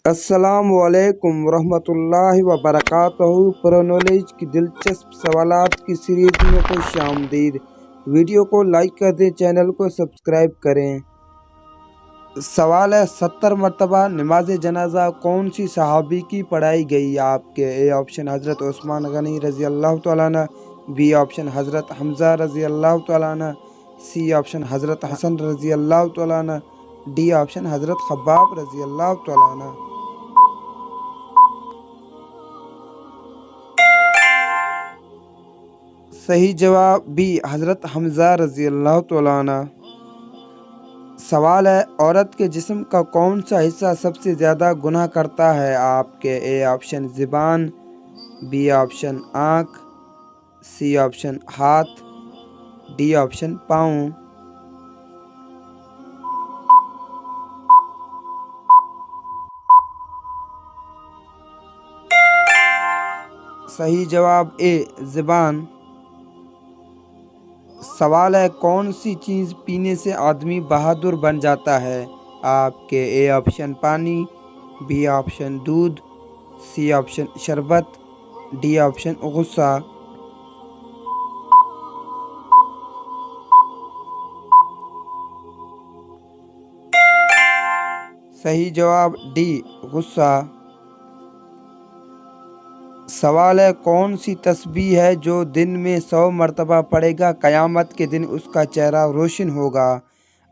السلام علیکم ورحمۃ اللہ وبرکاتہ۔ پرو نالج کی دلچسپ سوالات کی سیریز میں خوش آمدید۔ ویڈیو کو لائک کر دیں، چینل کو سبسکرائب کریں۔ سوال ہے، 70 مرتبہ نماز جنازہ کون سی صحابی کی پڑھائی گئی؟ آپ کے اے آپشن حضرت عثمان غنی رضی اللہ تعالیٰ عنہ، بی آپشن حضرت حمزہ رضی اللہ تعالیٰ عنہ، سی آپشن حضرت حسن رضی اللہ تعالیٰ عنہ، ڈی آپشن حضرت خباب رضی اللہ تعالیٰ عنہ۔ صحیح جواب بی حضرت حمزہ رضی اللہ تعالیٰ عنہ۔ سوال ہے، عورت کے جسم کا کون سا حصہ سب سے زیادہ گناہ کرتا ہے؟ آپ کے اے آپشن زبان، بی آپشن آنکھ، سی آپشن ہاتھ، ڈی آپشن پاؤں۔ صحیح جواب اے زبان۔ سوال ہے، کون سی چیز پینے سے آدمی بہادر بن جاتا ہے؟ آپ کے اے آپشن پانی، بی آپشن دودھ، سی آپشن شربت، ڈی آپشن غصہ۔ صحیح جواب ڈی غصہ۔ سوال ہے، کون سی تسبیح ہے جو دن میں 100 مرتبہ پڑھے گا قیامت کے دن اس کا چہرہ روشن ہوگا؟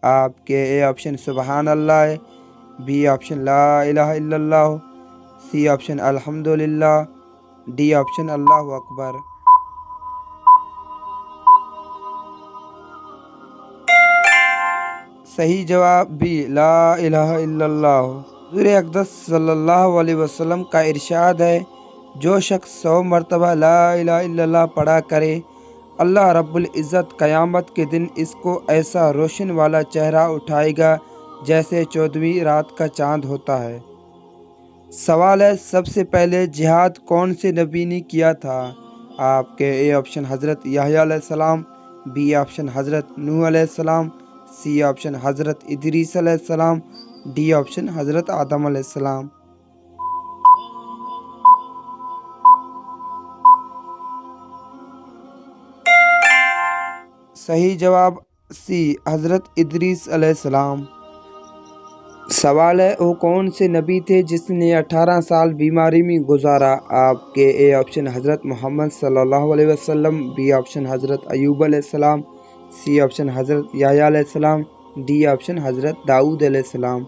آپ کے اے آپشن سبحان اللہ، بی آپشن لا الہ الا اللہ، سی آپشن الحمدللہ، ڈی آپشن اللہ اکبر۔ صحیح جواب بی لا الہ الا اللہ۔ حضور اقدس صلی اللہ علیہ وسلم کا ارشاد ہے، جو شخص 100 مرتبہ لا الہ الا اللہ پڑھا کرے، اللہ رب العزت قیامت کے دن اس کو ایسا روشن والا چہرہ اٹھائے گا جیسے 14ویں رات کا چاند ہوتا ہے۔ سوال ہے، سب سے پہلے جہاد کون سے نبی نے کیا تھا؟ آپ کے اے آپشن حضرت یحییٰ علیہ السلام، بی آپشن حضرت نوح علیہ السلام، سی آپشن حضرت ادریس علیہ السلام، ڈی آپشن حضرت آدم علیہ السلام۔ صحیح جواب سی حضرت ادریس علیہ السلام۔ سوال ہے، وہ کون سے نبی تھے جس نے 18 سال بیماری میں گزارا؟ آپ کے اے آپشن حضرت محمد صلی اللہ علیہ وسلم، بی آپشن حضرت ایوب علیہ السلام، سی آپشن حضرت یحییٰ علیہ السلام، ڈی آپشن حضرت داؤد علیہ السلام۔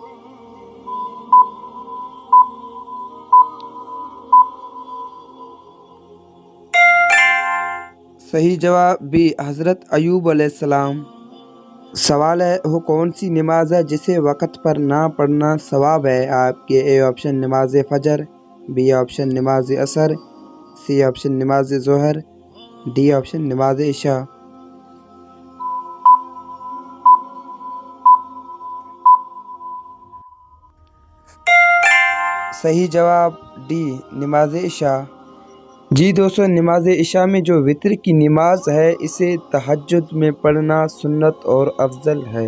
صحیح جواب بی حضرت ایوب علیہ السلام۔ سوال ہے، وہ کون سی نماز ہے جسے وقت پر نہ پڑھنا ثواب ہے؟ آپ کے اے آپشن نماز فجر، بی آپشن نماز عصر، سی آپشن نماز ظہر، ڈی آپشن نماز عشاء۔ صحیح جواب ڈی نماز عشاء۔ جی دوستو، نماز عشاء میں جو وتر کی نماز ہے اسے تہجد میں پڑھنا سنت اور افضل ہے۔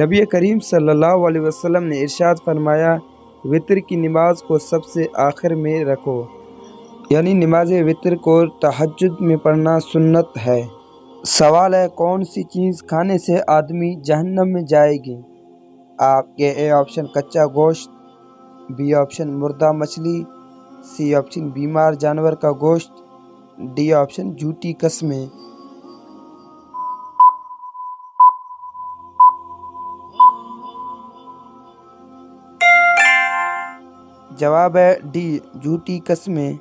نبی کریم صلی اللہ علیہ وسلم نے ارشاد فرمایا، وتر کی نماز کو سب سے آخر میں رکھو، یعنی نماز وتر کو تہجد میں پڑھنا سنت ہے۔ سوال ہے، کون سی چیز کھانے سے آدمی جہنم میں جائے گی؟ آپ کے اے آپشن کچا گوشت، بی آپشن مردہ مچھلی، سی آپشن بیمار جانور کا گوشت، ڈی آپشن جھوٹی قسمیں۔ جواب ہے ڈی جھوٹی قسمیں۔